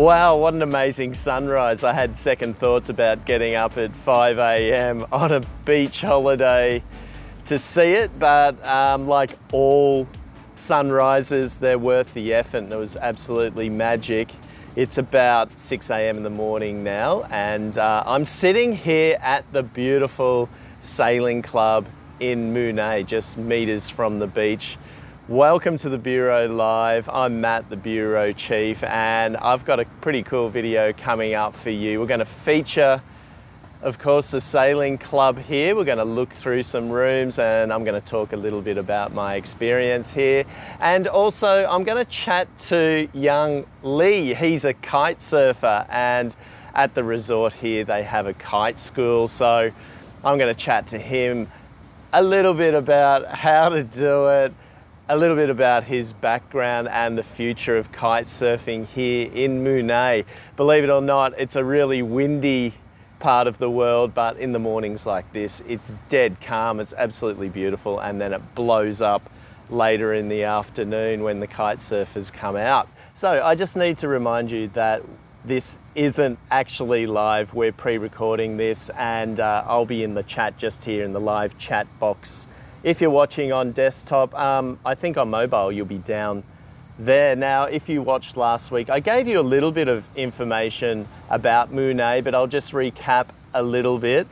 Wow, what an amazing sunrise. I had second thoughts about getting up at 5 a.m. on a beach holiday to see it, but like all sunrises, they're worth the effort. It was absolutely magic. It's about 6 a.m. in the morning now, and I'm sitting here at the beautiful Sailing Club in Mui Ne, just meters from the beach. Welcome to the Bureau Live. I'm Matt, the Bureau Chief, and I've got a pretty cool video coming up for you. We're going to feature, of course, the Sailing Club here. We're going to look through some rooms, and I'm going to talk a little bit about my experience here. And also, I'm going to chat to young Lee. He's a kite surfer, and at the resort here, they have a kite school. So I'm going to chat to him a little bit about how to do it, a little bit about his background and the future of kite surfing here in Mui Ne. Believe it or not, it's a really windy part of the world, but in the mornings like this, it's dead calm. It's absolutely beautiful, and then it blows up later in the afternoon when the kite surfers come out. So I just need to remind you that this isn't actually live. We're pre-recording this, and I'll be in the chat just here in the live chat box. If you're watching on desktop, I think on mobile you'll be down there. Now, if you watched last week, I gave you a little bit of information about Mui Ne, but I'll just recap a little bit.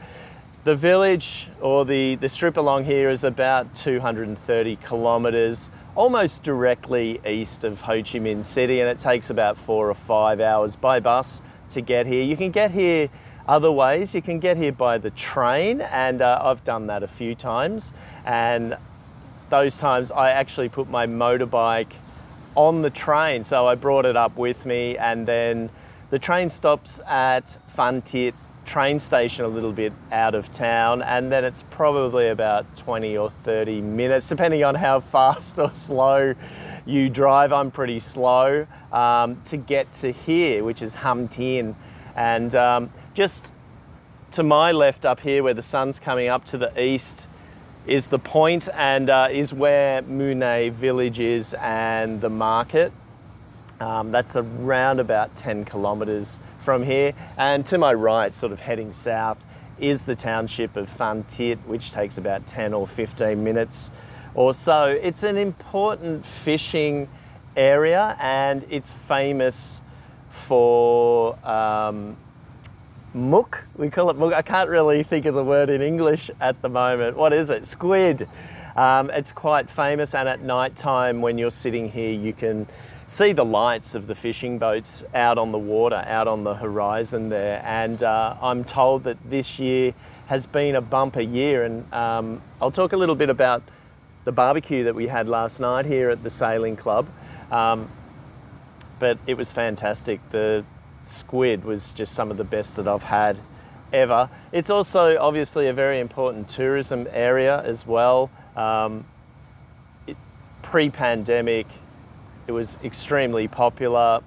The village, or the strip along here, is about 230 kilometers, almost directly east of Ho Chi Minh City, and it takes about 4 or 5 hours by bus to get here. You can get here other ways. You can get here by the train, and I've done that a few times, and those times I actually put my motorbike on the train, so I brought it up with me, and then the train stops at Phan Thiet train station a little bit out of town, and then it's probably about 20 or 30 minutes depending on how fast or slow you drive. I'm pretty slow to get to here, which is Ham Tien, and just to my left up here where the sun's coming up to the east is the point, and is where Mui Ne village is and the market. That's around about 10 kilometers from here. And to my right, sort of heading south, is the township of Phan Thiet, which takes about 10 or 15 minutes or so. It's an important fishing area, and it's famous for Mook. We call it Mook. I can't really think of the word in English at the moment. What is it? Squid. It's quite famous, and at night time when you're sitting here, you can see the lights of the fishing boats out on the water, out on the horizon there. And I'm told that this year has been a bumper year, and I'll talk a little bit about the barbecue that we had last night here at the Sailing Club. But it was fantastic. The squid was just some of the best that I've had ever. It's also obviously a very important tourism area as well. Pre-pandemic, it was extremely popular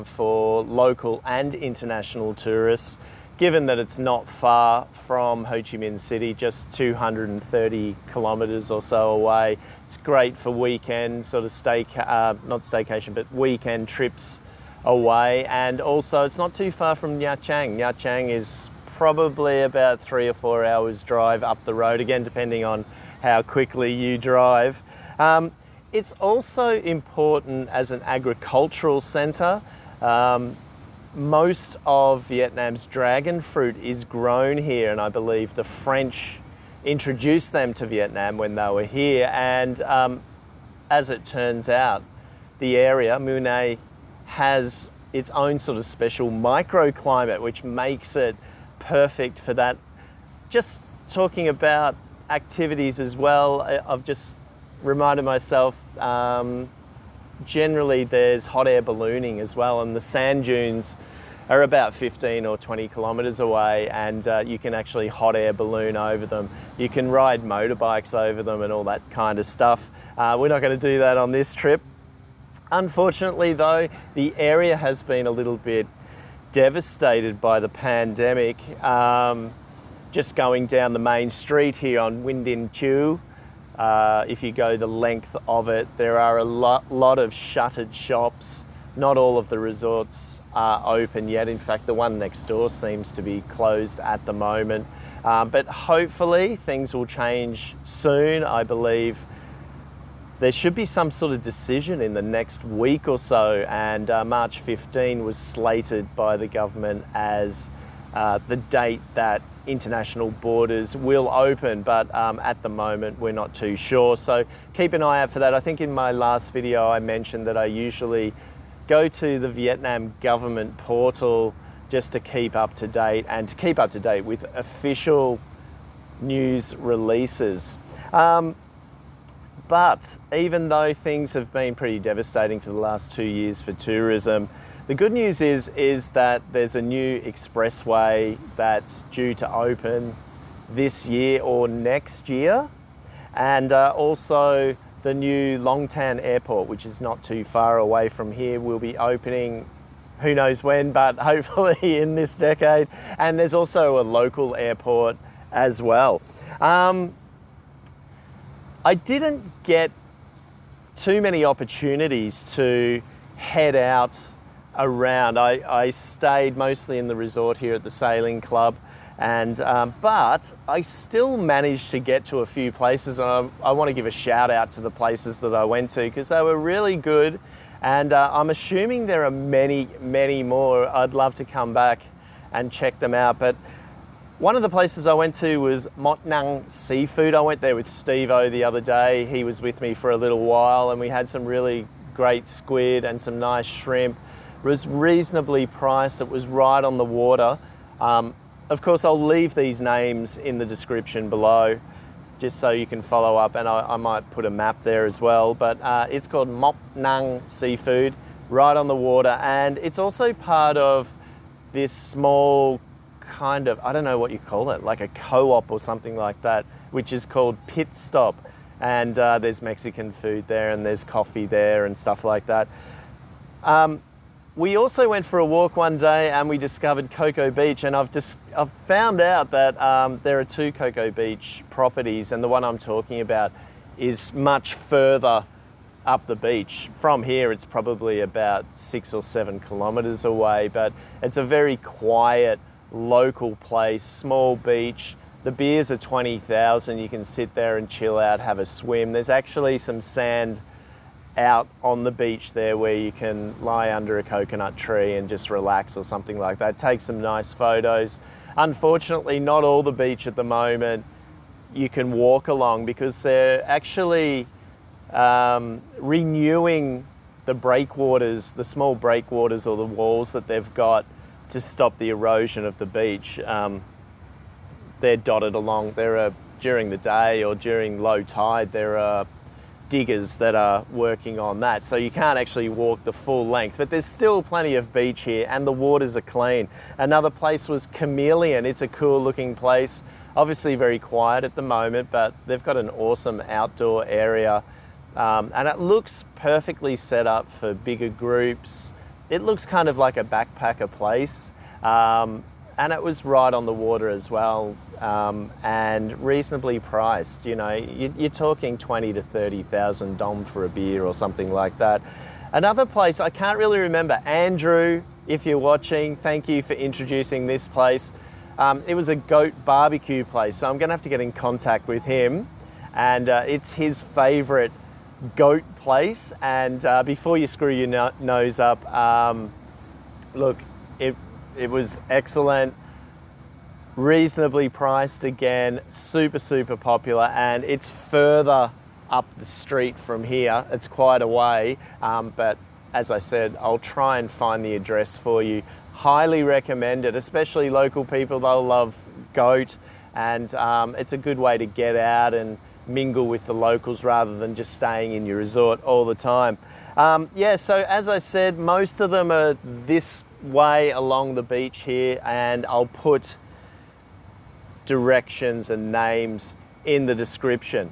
for local and international tourists, given that it's not far from Ho Chi Minh City, just 230 kilometers or so away. It's great for weekend sort of not staycation, but weekend trips away. And also it's not too far from Nha Trang. Nha Trang is probably about 3 or 4 hours drive up the road, again depending on how quickly you drive. It's also important as an agricultural centre. Most of Vietnam's dragon fruit is grown here, and I believe the French introduced them to Vietnam when they were here. And as it turns out, the area, Mui Ne, has its own sort of special microclimate, which makes it perfect for that. Just talking about activities as well, I've just reminded myself, generally there's hot air ballooning as well, and the sand dunes are about 15 or 20 kilometers away, and you can actually hot air balloon over them. You can ride motorbikes over them and all that kind of stuff. We're not going to do that on this trip. Unfortunately though, the area has been a little bit devastated by the pandemic. Just going down the main street here on Nguyen Dinh Chu, if you go the length of it, there are a lot of shuttered shops, not all of the resorts are open yet. In fact, the one next door seems to be closed at the moment. But hopefully things will change soon. I believe there should be some sort of decision in the next week or so, and March 15 was slated by the government as the date that international borders will open, but at the moment we're not too sure. So keep an eye out for that. I think in my last video I mentioned that I usually go to the Vietnam government portal just to keep up to date and to keep up to date with official news releases. But even though things have been pretty devastating for the last 2 years for tourism, the good news is that there's a new expressway that's due to open this year or next year. And also the new Long Tan Airport, which is not too far away from here, will be opening who knows when, but hopefully in this decade. And there's also a local airport as well. I didn't get too many opportunities to head out around. I stayed mostly in the resort here at the Sailing Club, and but I still managed to get to a few places, and I want to give a shout out to the places that I went to because they were really good, and I'm assuming there are many, many more. I'd love to come back and check them out, but one of the places I went to was Mot Nang Seafood. I went there with Steve-O the other day. He was with me for a little while, and we had some really great squid and some nice shrimp. It was reasonably priced. It was right on the water. Of course, I'll leave these names in the description below just so you can follow up, and I might put a map there as well. But it's called Mot Nang Seafood, right on the water, and it's also part of this small kind of, I don't know what you call it, like a co-op or something like that, which is called Pit Stop. And there's Mexican food there, and there's coffee there and stuff like that. We also went for a walk one day and we discovered Cocoa Beach, and I've found out that there are 2 Cocoa Beach properties, and the one I'm talking about is much further up the beach. From here it's probably about 6 or 7 kilometers away, but it's a very quiet local place, small beach. The beers are 20,000. You can sit there and chill out, have a swim. There's actually some sand out on the beach there where you can lie under a coconut tree and just relax or something like that. Take some nice photos. Unfortunately, not all the beach at the moment you can walk along because they're actually renewing the breakwaters, the small breakwaters or the walls that they've got to stop the erosion of the beach. They're dotted along. During the day or during low tide, there are diggers that are working on that. So you can't actually walk the full length, but there's still plenty of beach here and the waters are clean. Another place was Chameleon. It's a cool looking place. Obviously very quiet at the moment, but they've got an awesome outdoor area. And it looks perfectly set up for bigger groups. It looks kind of like a backpacker place, and it was right on the water as well, and reasonably priced. You know, you're talking 20 to 30,000 dong for a beer or something like that. Another place, I can't really remember. Andrew, if you're watching, thank you for introducing this place. It was a goat barbecue place, so I'm gonna have to get in contact with him, and it's his favorite goat place. And before you screw your nose up, look, it was excellent, reasonably priced again, super popular, and it's further up the street from here. It's quite a way, but as I said, I'll try and find the address for you. Highly recommend it, especially local people. They'll love goat, and it's a good way to get out and mingle with the locals rather than just staying in your resort all the time. Yeah, so as I said, most of them are this way along the beach here, and I'll put directions and names in the description.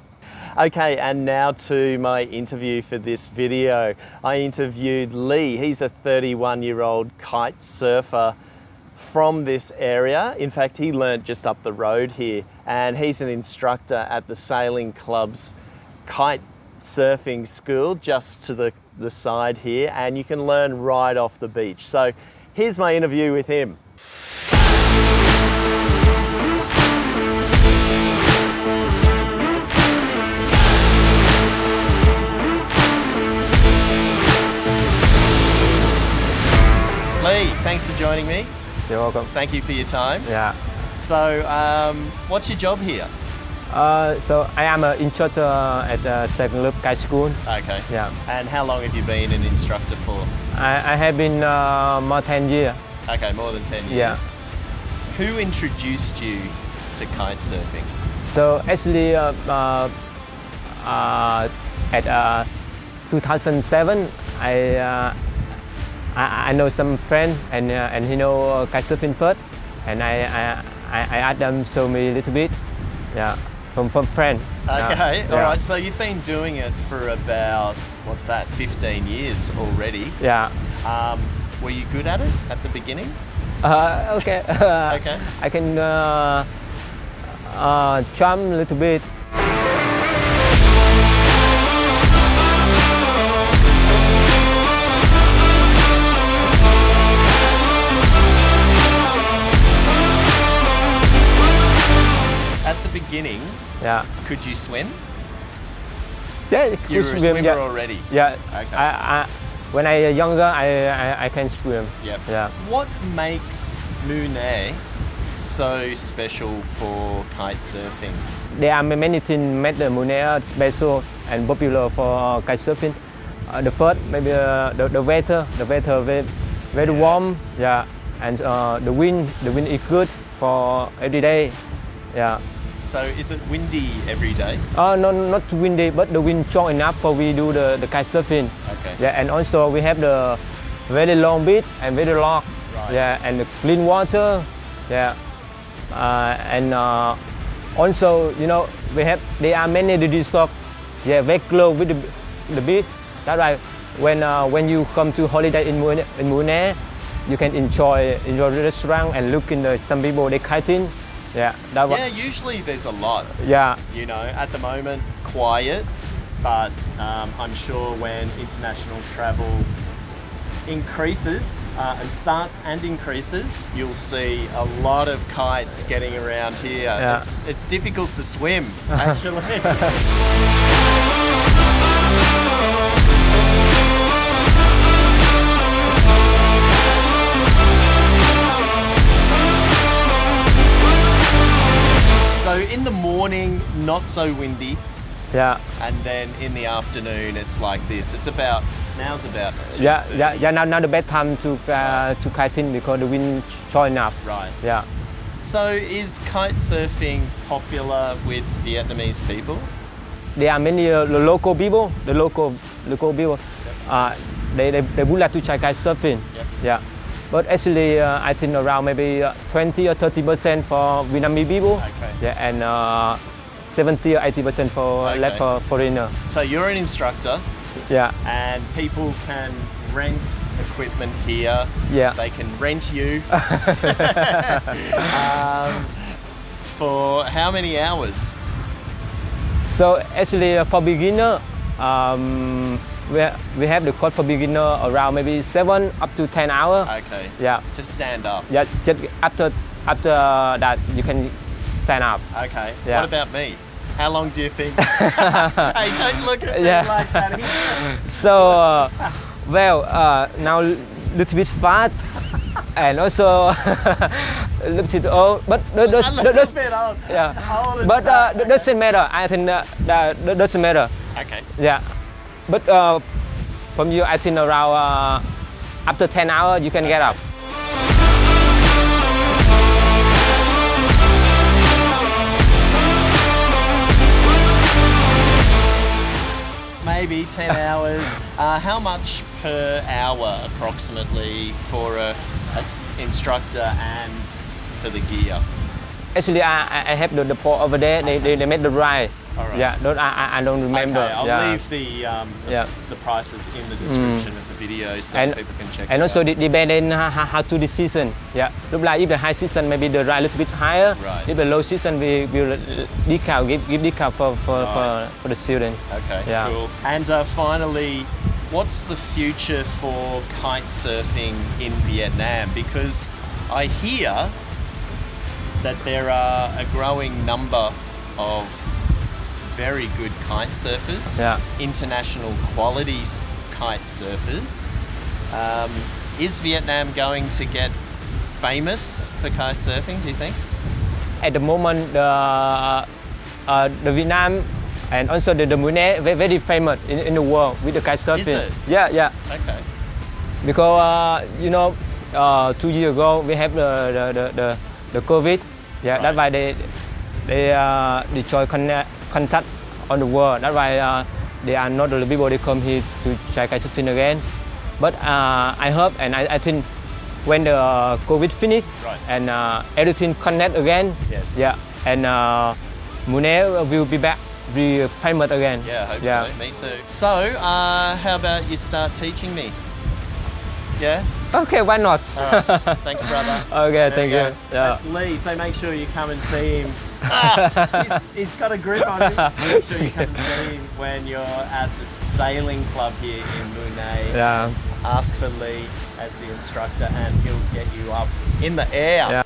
Okay, and now to my interview for this video. I interviewed Lee. He's a 31-year-old kite surfer from this area. In fact, he learnt just up the road here, and he's an instructor at the Sailing Club's Kite Surfing School just to the the side here, and you can learn right off the beach. So here's my interview with him. Lee, thanks for joining me. You're welcome. Thank you for your time. Yeah. So, what's your job here? So I am an instructor at Sailing Club Kite School. Okay. Yeah. And how long have you been an instructor for? I have been more 10 years. Okay, more than 10 years. Yeah. Who introduced you to kite surfing? So actually, at 2007, I know some friend and he know kite surfing first, and I asked them show me a little bit, yeah, from friend. Okay, yeah. all right. So you've been doing it for about 15 years already. Yeah. Were you good at it at the beginning? Okay. Okay. I can jump a little bit. At the beginning, Yeah. could you swim? Yeah, You were a swimmer yeah. already. Yeah. Okay. When I was younger, I can swim. Yep. Yeah. What makes Mui Ne so special for kite surfing? There are many things make the Mui Ne special and popular for kite surfing. The first, maybe the weather very warm. Yeah. And the wind is good for every day. Yeah. So is it windy every day? No, not too windy, but the wind strong enough for we do the kite surfing. Okay. Yeah, and also we have the very long beach and very long. Right. Yeah, and the clean water. Yeah, and also there are many resorts. Yeah, very close with the beach. That's why when you come to holiday in Mui Ne, you can enjoy the restaurant and look in some people they kiting. Yeah, Yeah, usually there's a lot. Yeah. You know, at the moment, quiet, but I'm sure when international travel increases and starts and increases, you'll see a lot of kites getting around here. Yeah. It's difficult to swim, actually. So in the morning, not so windy, Yeah. and then in the afternoon, it's like this. Now's about 2:30. Yeah. Now the best time to kiting because the wind strong enough. Right. Yeah. So is kite surfing popular with Vietnamese people? There are many local people. The local people, they would like to try kite surfing. Yep. Yeah. But actually, I think around maybe 20 or 30% for Vietnamese people. Okay. Yeah, and 70 or 80% for Okay. left for foreigner. So you're an instructor, Yeah. and people can rent equipment here. Yeah. They can rent you for how many hours? So actually, for beginner, we have the course for beginner around maybe 7 up to 10 hours. Okay. Yeah. To stand up. Yeah. Just after that, you can stand up. Okay. Yeah. What about me? How long do you think? Hey, don't look at me Yeah. like that here. So, now little bit fat and also a little bit old, but A little bit old. yeah. Old and But fat. doesn't matter. I think that doesn't matter. Okay. Yeah. But from you, I think around after 10 hours you can get up. Maybe 10 hours. How much per hour approximately for an instructor and for the gear? Actually, I have the port over there. They made the ride. All right. Yeah, I don't remember. Okay, I'll yeah. leave Yeah. the prices in the description of the video so And- people can check And it also out. depend on how to the season. Yeah. Look like if the high season, maybe the ride a little bit higher. Right. If the low season, we will give discount for Right. the student. Okay, Yeah. cool. And finally, what's the future for kite surfing in Vietnam? Because I hear that there are a growing number of very good kite surfers, international qualities kite surfers. Is Vietnam going to get famous for kite surfing, do you think? At the moment, the Vietnam and also the Mui Ne very famous in the world with the kite surfing. Is it? Yeah. Okay. Because 2 years ago we have the COVID. Yeah, Right. that's why they destroy contact on the world. That's why they are not the people they come here to try kite surfing again. But I hope and I think when the COVID finish Right. and everything connect again. Yes. Yeah, and Mui Ne will be back, be famous again. Yeah, I hope so. Me too. So, how about you start teaching me? Yeah? Okay, why not? Thanks, brother. Okay, There thank we you. go. That's Lee, so make sure you come and see him. He's got a grip on him. Make sure you come and see him when you're at the Sailing Club here in Mui Ne. Yeah. Ask for Lee as the instructor and he'll get you up in the air. Yeah.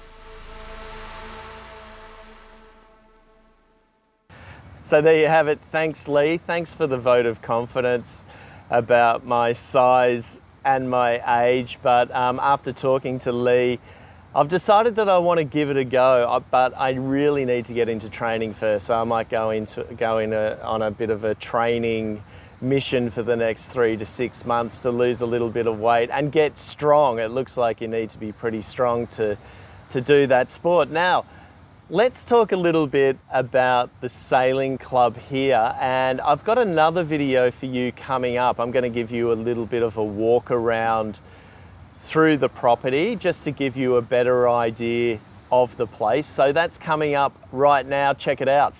So there you have it. Thanks, Lee. Thanks for the vote of confidence about my size and my age. But after talking to Lee, I've decided that I want to give it a go, but I really need to get into training first. So I might go on a bit of a training mission for the next 3 to 6 months to lose a little bit of weight and get strong. It looks like you need to be pretty strong to do that sport. Now, let's talk a little bit about the sailing club here, and I've got another video for you coming up. I'm going to give you a little bit of a walk around through the property just to give you a better idea of the place. So that's coming up right now. Check it out.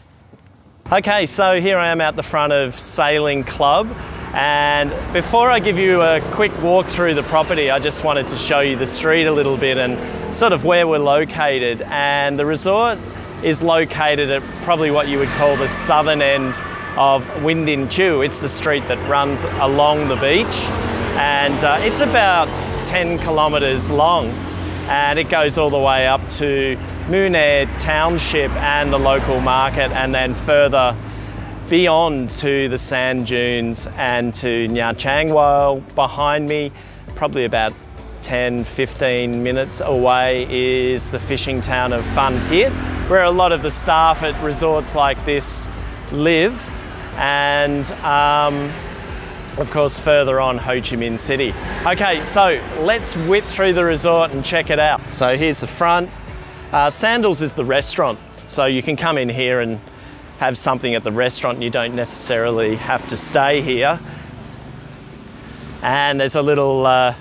Okay, so here I am at the front of Sailing Club, and before I give you a quick walk through the property, I just wanted to show you the street a little bit and sort of where we're located. And the resort is located at probably what you would call the southern end of Win Din Chu. It's the street that runs along the beach, and it's about 10 kilometres long, and it goes all the way up to Mui Ne Township and the local market, and then further beyond to the sand dunes and to Nha Trang. While behind me, probably about 10-15 minutes away, is the fishing town of Phan Thiet, where a lot of the staff at resorts like this live, and of course further on Ho Chi Minh City. Okay, so let's whip through the resort and check it out. So here's the front. Sandals is the restaurant, so you can come in here and have something at the restaurant. You don't necessarily have to stay here. And there's a little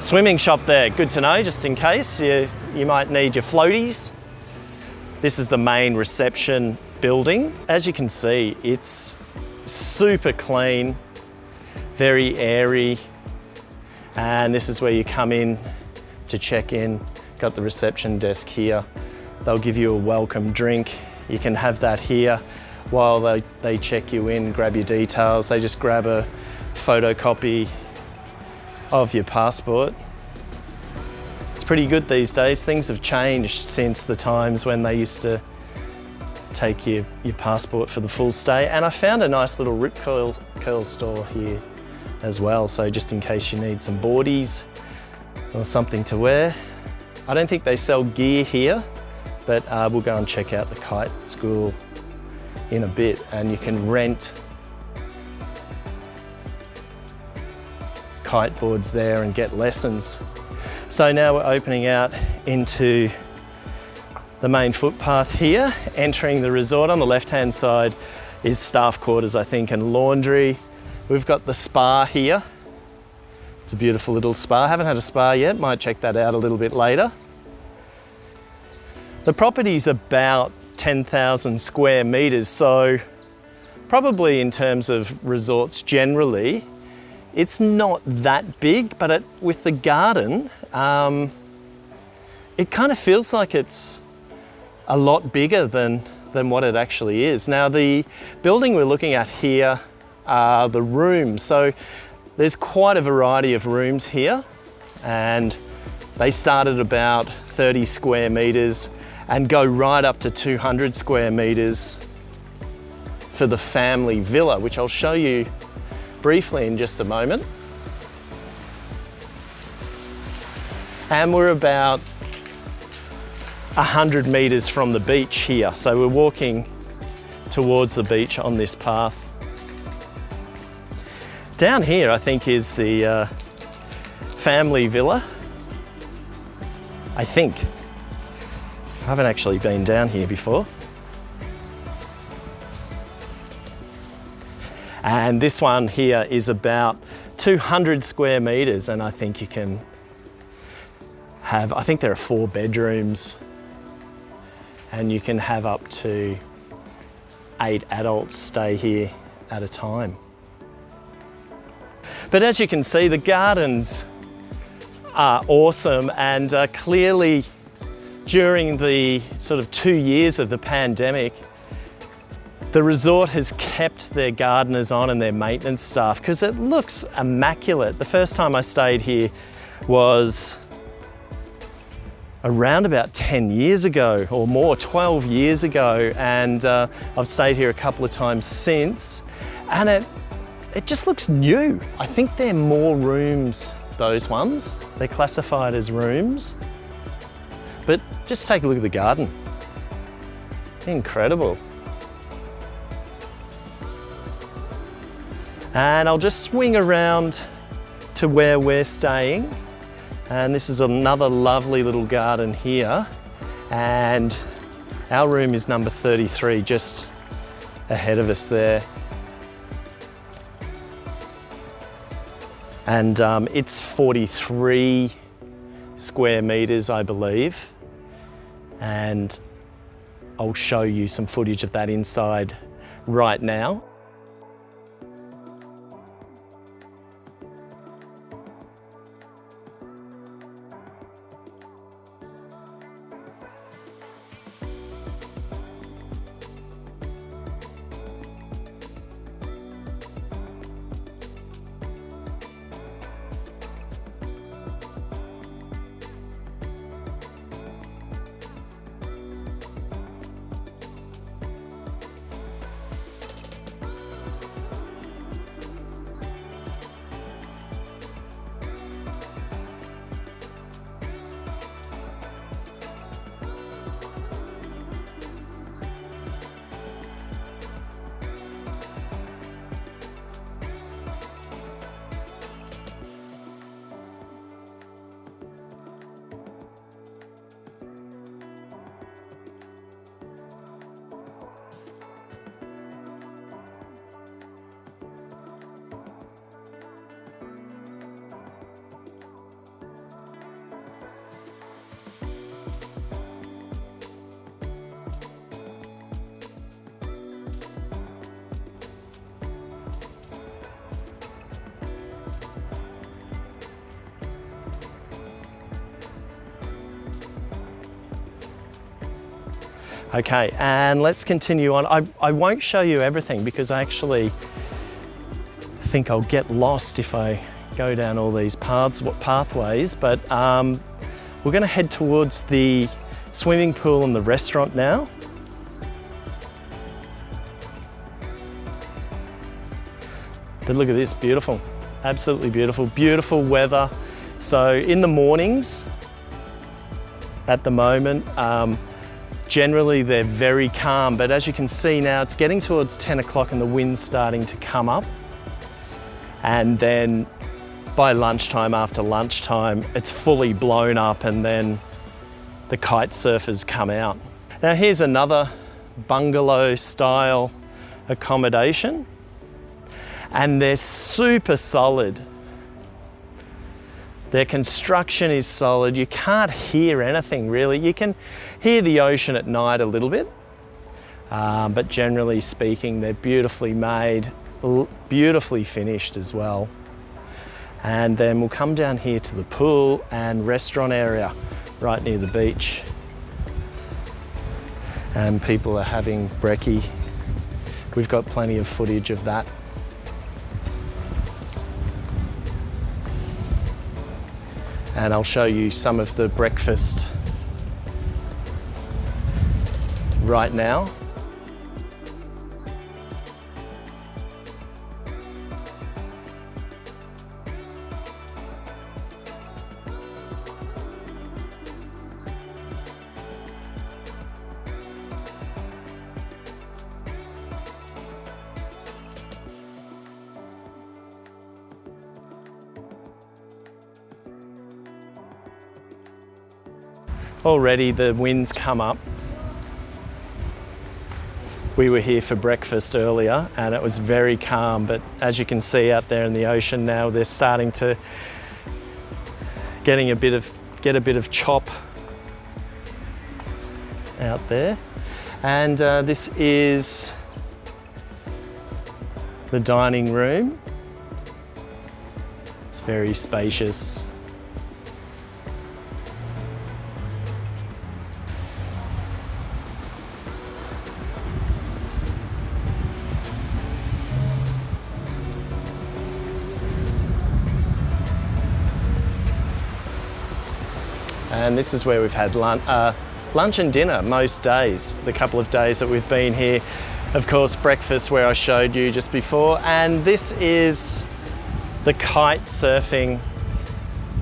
swimming shop there, good to know, just in case you might need your floaties. This is the main reception building. As you can see, it's super clean, very airy, and this is where you come in to check in. Got the reception desk here. They'll give you a welcome drink. You can have that here while they check you in, grab your details. They just grab a photocopy of your passport. It's pretty good these days. Things have changed since the times when they used to take your passport for the full stay. And I found a nice little rip curl store here as well, so just in case you need some boardies or something to wear. I don't think they sell gear here, but we'll go and check out the kite school in a bit, and you can rent kite boards there and get lessons. So now we're opening out into the main footpath here, entering the resort. On the left-hand side is staff quarters, I think, and laundry. We've got the spa here. It's a beautiful little spa. Haven't had a spa yet, might check that out a little bit later. The property's about 10,000 square metres, so probably in terms of resorts generally, it's not that big, but with the garden, it kind of feels like it's a lot bigger than what it actually is. Now, the building we're looking at here are the rooms. So there's quite a variety of rooms here, and they start at about 30 square meters and go right up to 200 square meters for the family villa, which I'll show you briefly in just a moment. And we're about 100 meters from the beach here. So we're walking towards the beach on this path. Down here, I think, is the family villa. I think. I haven't actually been down here before. And this one here is about 200 square meters, and I think you can have, I think there are 4 bedrooms, and you can have up to 8 adults stay here at a time. But as you can see, the gardens are awesome, and clearly during the sort of 2 years of the pandemic, the resort has kept their gardeners on and their maintenance staff, because it looks immaculate. The first time I stayed here was around about 10 years ago or more, 12 years ago, and I've stayed here a couple of times since, and it just looks new. I think they're more rooms, those ones. They're classified as rooms. But just take a look at the garden. Incredible. And I'll just swing around to where we're staying. And this is another lovely little garden here. And our room is number 33, just ahead of us there. And it's 43 square meters, I believe. And I'll show you some footage of that inside right now. Okay, and let's continue on. I won't show you everything because I actually think I'll get lost if I go down all these pathways, but we're going to head towards the swimming pool and the restaurant now. But look at this, beautiful, absolutely beautiful, beautiful weather. So in the mornings, at the moment, generally they're very calm, but as you can see now, it's getting towards 10 o'clock and the wind's starting to come up. And then by lunchtime, after lunchtime, it's fully blown up and then the kite surfers come out. Now here's another bungalow style accommodation, and they're super solid. Their construction is solid. You can't hear anything really. You can hear the ocean at night a little bit, but generally speaking, they're beautifully made, beautifully finished as well. And then we'll come down here to the pool and restaurant area right near the beach. And people are having brekkie. We've got plenty of footage of that. And I'll show you some of the breakfast right now. Already the wind's come up. We were here for breakfast earlier and it was very calm, but as you can see out there in the ocean now, they're starting to get a bit of chop out there. And this is the dining room. It's very spacious. And this is where we've had lunch and dinner most days, the couple of days that we've been here. Of course, breakfast where I showed you just before. And this is the kite surfing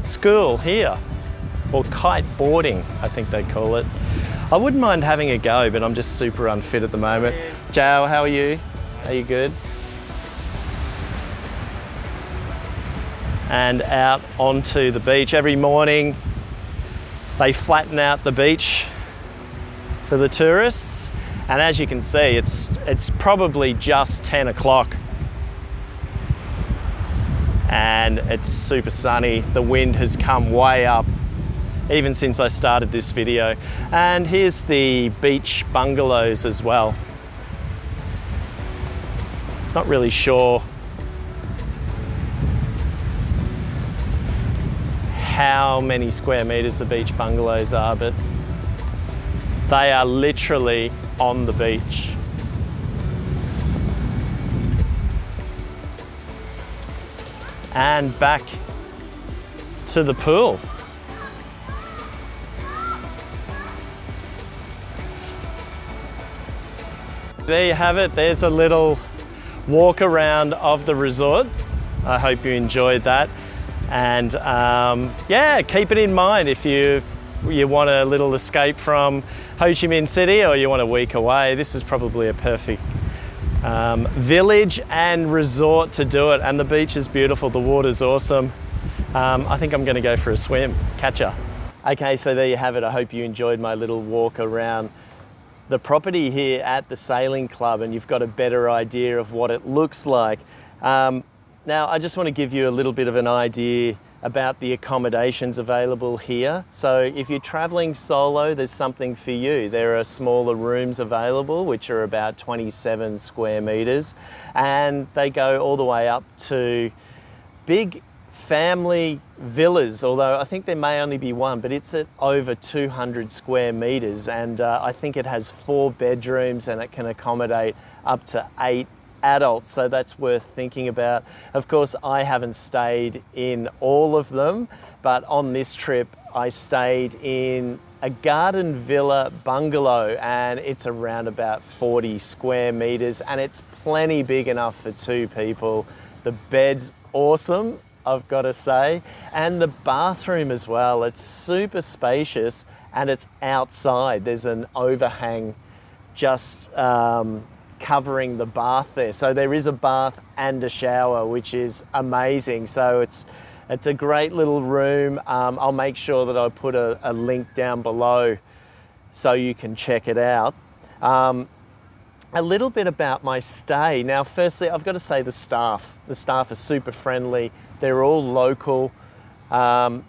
school here, or kite boarding, I think they call it. I wouldn't mind having a go, but I'm just super unfit at the moment. Joe, how are you? Are you good? And out onto the beach every morning. They flatten out the beach for the tourists. And as you can see, it's probably just 10 o'clock. And it's super sunny. The wind has come way up, even since I started this video. And here's the beach bungalows as well. Not really sure how many square meters the beach bungalows are, but they are literally on the beach. And back to the pool. There you have it. There's a little walk around of the resort. I hope you enjoyed that. And yeah, keep it in mind if you want a little escape from Ho Chi Minh City or you want a week away. This is probably a perfect village and resort to do it. And the beach is beautiful, the water's awesome. I think I'm gonna go for a swim. Catch ya. Okay, so there you have it. I hope you enjoyed my little walk around the property here at the Sailing Club and you've got a better idea of what it looks like. Now, I just want to give you a little bit of an idea about the accommodations available here. So if you're traveling solo, there's something for you. There are smaller rooms available, which are about 27 square meters, and they go all the way up to big family villas, although I think there may only be one, but it's at over 200 square meters, and I think it has 4 bedrooms and it can accommodate up to 8 adults, so that's worth thinking about. Of course, I haven't stayed in all of them, but on this trip I stayed in a garden villa bungalow and it's around about 40 square meters and it's plenty big enough for 2 people. The bed's awesome, I've got to say, and the bathroom as well. It's super spacious and it's outside. There's an overhang just covering the bath there. So there is a bath and a shower, which is amazing. So it's a great little room. I'll make sure that I put a link down below so you can check it out. A little bit about my stay. Now, firstly, I've got to say the staff are super friendly. They're all local. And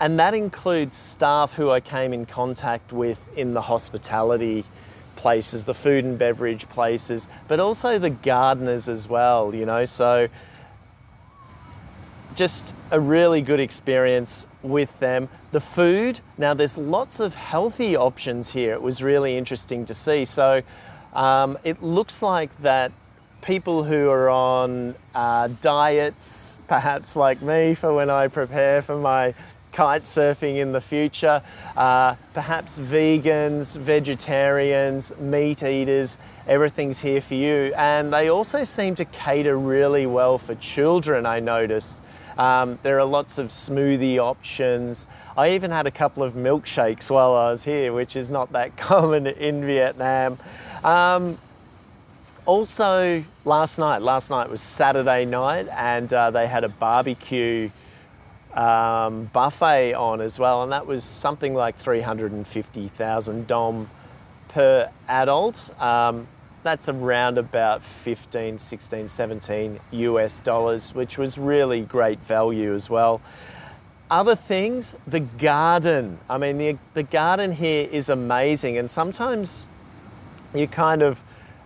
that includes staff who I came in contact with in the hospitality places, the food and beverage places, but also the gardeners as well, you know, so just a really good experience with them. The food, now there's lots of healthy options here. It was really interesting to see. So it looks like that people who are on diets, perhaps like me, for when I prepare for my kite surfing in the future, perhaps vegans, vegetarians, meat eaters, everything's here for you. And they also seem to cater really well for children, I noticed. There are lots of smoothie options. I even had a couple of milkshakes while I was here, which is not that common in Vietnam. Also, last night was Saturday night, and they had a barbecue buffet on as well, and that was something like 350,000 dom per adult. That's around about 15, 16, 17 US dollars, which was really great value as well. Other things, the garden. I mean, the garden here is amazing, and sometimes you kind of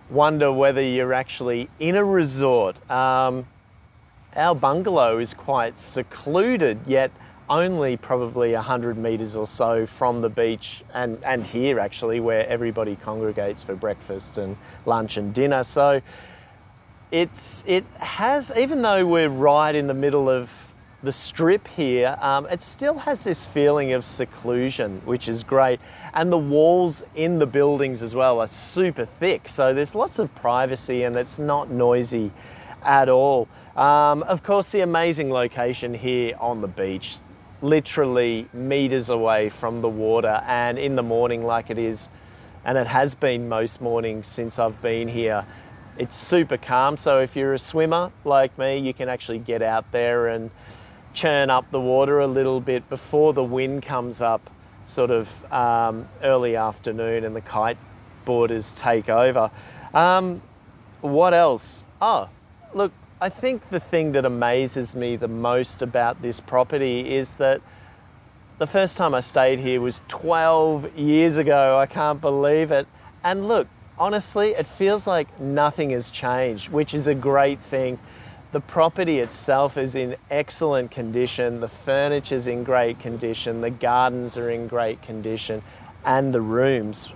wonder whether you're actually in a resort. Our bungalow is quite secluded, yet only probably 100 meters or so from the beach and here actually, where everybody congregates for breakfast and lunch and dinner. So it has, even though we're right in the middle of the strip here, it still has this feeling of seclusion, which is great. And the walls in the buildings as well are super thick, so there's lots of privacy and it's not noisy at all. Of course, the amazing location here on the beach, literally meters away from the water, and in the morning, like it is, and it has been most mornings since I've been here, it's super calm. So if you're a swimmer like me, you can actually get out there and churn up the water a little bit before the wind comes up, sort of early afternoon, and the kite boarders take over. What else? Oh, look, I think the thing that amazes me the most about this property is that the first time I stayed here was 12 years ago. I can't believe it. And look, honestly, it feels like nothing has changed, which is a great thing. The property itself is in excellent condition. The furniture's in great condition. The gardens are in great condition. And the rooms,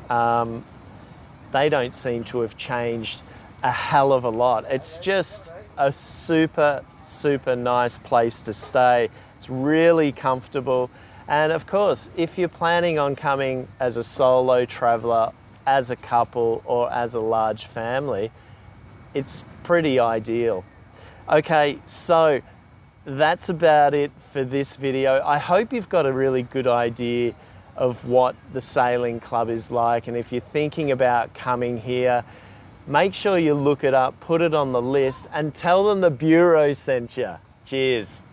they don't seem to have changed a hell of a lot. It's just a super, super nice place to stay. It's really comfortable. And of course, if you're planning on coming as a solo traveler, as a couple, or as a large family, it's pretty ideal. Okay, so that's about it for this video. I hope you've got a really good idea of what the Sailing Club is like, and if you're thinking about coming here, make sure you look it up, put it on the list, and tell them the Bureau sent you. Cheers.